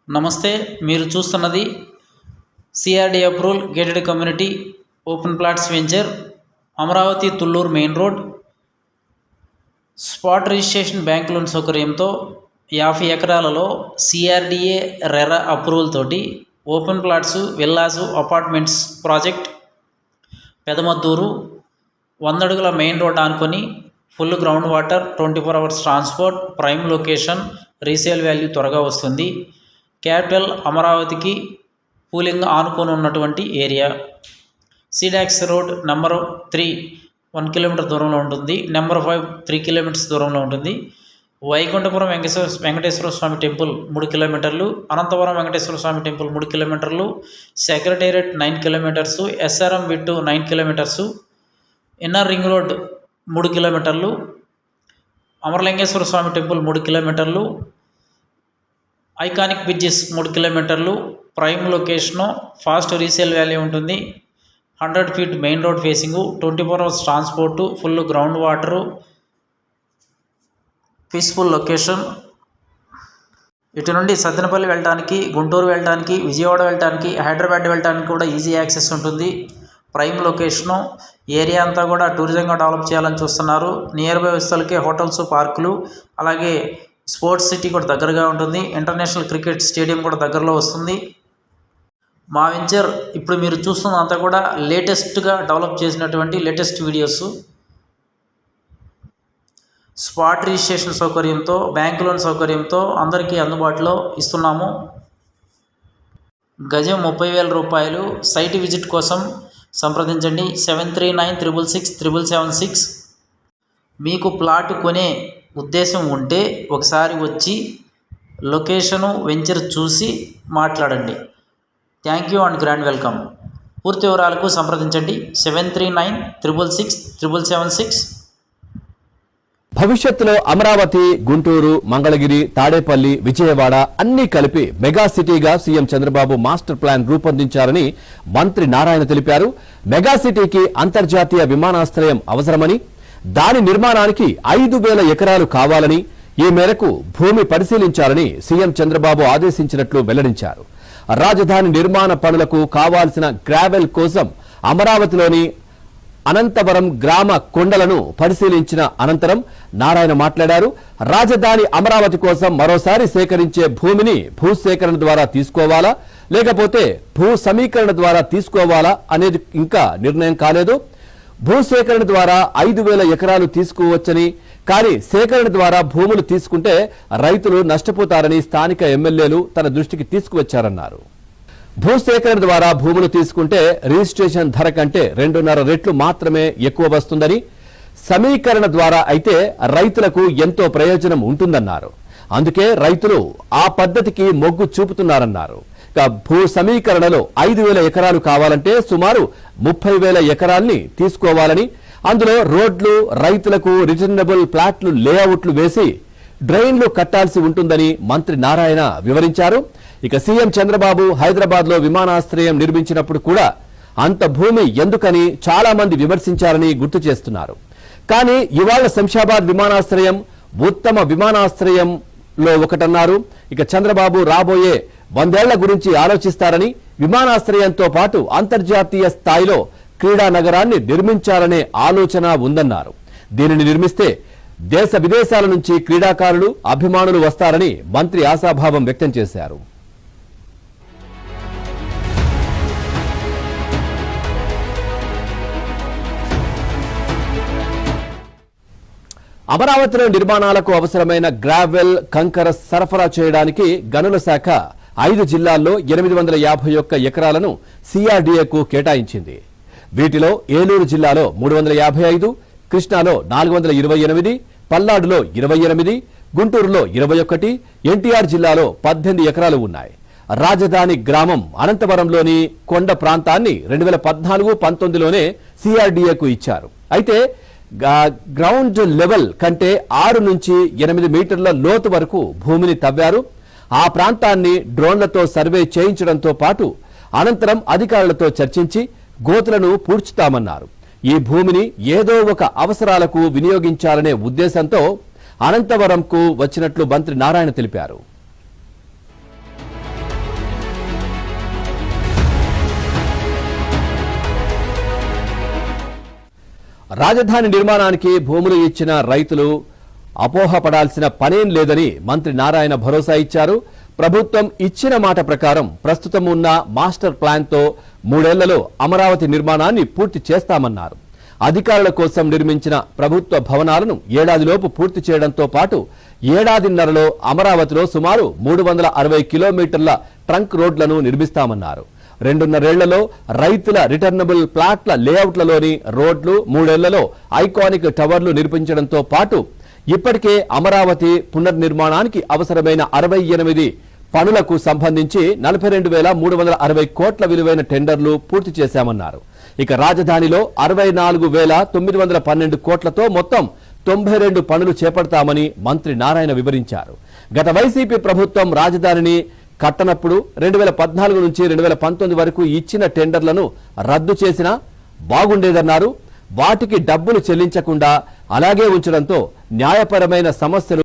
నమస్తే, మీరు చూస్తున్నది CRD approval gated community open plots venture, Amaravati Thullur main road. Spot registration bank loan సౌకర్యంతో 50 ఎకరాలలో సిఆర్డిఏ రెరా అప్రూవల్ తోటి open plots, villas, apartments project. Pedamaddur 100 అడుగుల మెయిన్ రోడ్ ఆనుకొని, full ground water, 24 hours transport, prime location, resale value త్వరగా వస్తుంది. Capital అమరావతికి pooling ఆనుకొని ఉన్నటువంటి area. Seed access road number 3 1 kilometer దూరంలో ఉంటుంది. నెంబర్ 5 3 కిలోమీటర్స్ దూరంలో ఉంటుంది. వైకుంఠపురం వెంకటేశ్వర స్వామి టెంపుల్ 3 కిలోమీటర్లు, అనంతపురం వెంకటేశ్వర స్వామి టెంపుల్ 3 కిలోమీటర్లు, సెక్రటేరియట్ 9 కిలోమీటర్సు, ఎస్ఆర్ఎం బిట్టు 9 కిలోమీటర్సు, ఇన్నర్ రింగ్ రోడ్ 3 కిలోమీటర్లు, అమరలింగేశ్వర స్వామి టెంపుల్ 3 కిలోమీటర్లు, ఐకానిక్ బ్రిడ్జెస్ 3 కిలోమీటర్లు, prime location, fast resale value ఉంటుంది. 100 feet main road facing, 24 hours transport, full ground water, peaceful location. ఇటు నుండి సత్తెనపల్లి వెళ్ళడానికి, గుంటూరు వెళ్ళడానికి, విజయవాడ వెళ్ళడానికి, హైదరాబాద్ వెళ్ళడానికి కూడా ఈజీ యాక్సెస్ ఉంటుంది. Prime location. ఏరియా అంతా కూడా టూరిజంగా డెవలప్ చేయాలని చూస్తున్నారు. నియర్ బై వస్తువులకే హోటల్స్, పార్కులు, అలాగే స్పోర్ట్స్ సిటీ కూడా దగ్గరగా ఉంటుంది. ఇంటర్నేషనల్ క్రికెట్ స్టేడియం కూడా దగ్గరలో వస్తుంది. మా వెంచర్ ఇప్పుడు మీరు చూస్తున్నంతా కూడా లేటెస్ట్గా డెవలప్ చేసినటువంటి లేటెస్ట్ వీడియోస్. స్పాట్ రిజిస్ట్రేషన్ సౌకర్యంతో, బ్యాంక్ లోన్ సౌకర్యంతో అందరికీ అందుబాటులో ఇస్తున్నాము. గజం 30,000 రూపాయలు. సైట్ విజిట్ కోసం సంప్రదించండి 7396667776. మీకు ప్లాట్ కొనే ఉద్దేశం ఉంటే ఒకసారి వచ్చి లొకేషను, వెంచర్ చూసి మాట్లాడండి. Thank you and grand welcome. పూర్తి వివరాలకు సంప్రదించండి 7396667776. భవిష్యత్తులో అమరావతి, గుంటూరు, మంగళగిరి, తాడేపల్లి, విజయవాడ అన్ని కలిపి మెగా సిటీగా సీఎం చంద్రబాబు మాస్టర్ ప్లాన్ రూపొందించారని మంత్రి నారాయణ తెలిపారు. మెగా సిటీకి అంతర్జాతీయ విమానాశ్రయం అవసరమని, దాని నిర్మాణానికి 5,000 ఎకరాలు కావాలని, ఈ మేరకు భూమి పరిశీలించాలని సీఎం చంద్రబాబు ఆదేశించినట్లు వెల్లడించారు. రాజధాని నిర్మాణ పనులకు కావాల్సిన గ్రావెల్ కోసం అమరావతిలోని అనంతవరం గ్రామ కొండలను పరిశీలించిన అనంతరం నారాయణ మాట్లాడారు. రాజధాని అమరావతి కోసం మరోసారి సేకరించే భూమిని భూసేకరణ ద్వారా తీసుకోవాలా, లేకపోతే భూ సమీకరణ ద్వారా తీసుకోవాలా అనేది ఇంకా నిర్ణయం కాలేదు. భూసేకరణ ద్వారా 5,000 ఎకరాలు తీసుకోవచ్చని, కానీ సేకరణ ద్వారా భూములు తీసుకుంటే రైతులు నష్టపోతారని స్థానిక ఎమ్మెల్యేలు తన దృష్టికి తీసుకువచ్చారన్నారు. భూసేకరణ ద్వారా భూములు తీసుకుంటే రిజిస్ట్రేషన్ ధర కంటే 2.5 రెట్లు మాత్రమే ఎక్కువ వస్తుందని, సమీకరణ ద్వారా అయితే రైతులకు ఎంతో ప్రయోజనం ఉంటుందన్నారు. అందుకే రైతులు ఆ పద్ధతికి మొగ్గు చూపుతున్నారన్నారు. భూ సమీకరణలో 5,000 ఎకరాలు కావాలంటే సుమారు 30,000 ఎకరాల్ని తీసుకోవాలని, అందులో రోడ్లు, రైతులకు రిటర్నబుల్ ప్లాట్లు లేఅవుట్లు వేసి డ్రైన్లు కట్టాల్సి ఉంటుందని మంత్రి నారాయణ వివరించారు. ఇక సీఎం చంద్రబాబు హైదరాబాద్ లో విమానాశ్రయం నిర్మించినప్పుడు కూడా అంత భూమి ఎందుకని చాలా మంది విమర్శించారని గుర్తు చేస్తున్నారు. కానీ ఇవాళ శంషాబాద్ విమానాశ్రయం ఉత్తమ విమానాశ్రయంలో ఒకటన్నారు. ఇక చంద్రబాబు రాబోయే 100 ఏళ్ల గురించి ఆలోచిస్తారని, విమానాశ్రయంతో పాటు అంతర్జాతీయ స్థాయిలో క్రీడా నగరాన్ని నిర్మించాలనే ఆలోచన ఉందన్నారు. దీనిని నిర్మిస్తే దేశ విదేశాల నుంచి క్రీడాకారులు, అభిమానులు వస్తారని మంత్రి ఆశాభావం వ్యక్తం చేశారు. అమరావతిలో నిర్మాణాలకు అవసరమైన గ్రావెల్, కంకర సరఫరా చేయడానికి గనుల శాఖ 5 జిల్లాల్లో 851 ఎకరాలను సిఆర్డీఏకు కేటాయించింది. వీటిలో ఏలూరు జిల్లాలో 355, కృష్ణాలో 428, పల్నాడులో 28, గుంటూరులో 21, ఎన్టీఆర్ జిల్లాలో 18 ఎకరాలు ఉన్నాయి. రాజధాని గ్రామం అనంతవరంలోని కొండ ప్రాంతాన్ని 2014-19లోనే సిఆర్డీఏకు ఇచ్చారు. అయితే గ్రౌండ్ లెవెల్ కంటే 6 నుంచి 8 మీటర్ల లోతు వరకు భూమిని తవ్వారు. ఆ ప్రాంతాన్ని డ్రోన్లతో సర్వే చేయించడంతో పాటు అనంతరం అధికారులతో చర్చించి గోతులను పూడ్చుతామన్నారు. ఈ భూమిని ఏదో ఒక అవసరాలకు వినియోగించాలనే ఉద్దేశంతో అనంతవరంకు వచ్చినట్లు మంత్రి నారాయణ తెలిపారు. రాజధాని నిర్మాణానికి భూములు ఇచ్చిన రైతులు అపోహపడాల్సిన పనేం లేదని మంత్రి నారాయణ భరోసా ఇచ్చారు. ప్రభుత్వం ఇచ్చిన మాట ప్రకారం ప్రస్తుతం ఉన్న మాస్టర్ ప్లాన్తో 3 ఏళ్లలో అమరావతి నిర్మాణాన్ని పూర్తి చేస్తామన్నారు. అధికారుల కోసం నిర్మించిన ప్రభుత్వ భవనాలను ఏడాదిలోపు పూర్తి చేయడంతో పాటు ఏడాదిన్నరలో అమరావతిలో సుమారు 360 కిలోమీటర్ల ట్రంక్ రోడ్లను నిర్మిస్తామన్నారు. 2.5 ఏళ్లలో రైతుల రిటర్నబుల్ ప్లాట్ల లేఅవుట్లలోని రోడ్లు, 3 ఏళ్లలో ఐకానిక్ టవర్లు నిర్మించడంతో పాటు ఇప్పటికే అమరావతి పునర్నిర్మాణానికి అవసరమైన 68 పనులకు సంబంధించి 42,360 కోట్ల విలువైన టెండర్లు పూర్తి చేశామన్నారు. ఇక రాజధానిలో 64,912 కోట్లతో మొత్తం 92 పనులు చేపడతామని మంత్రి నారాయణ వివరించారు. గత వైసీపీ ప్రభుత్వం రాజధానిని కట్టనప్పుడు 2014 నుంచి 2019 వరకు ఇచ్చిన టెండర్లను రద్దు చేసినా బాగుండేదన్నారు. వాటికి డబ్బులు చెల్లించకుండా అలాగే ఉంచడంతో న్యాయపరమైన సమస్యలు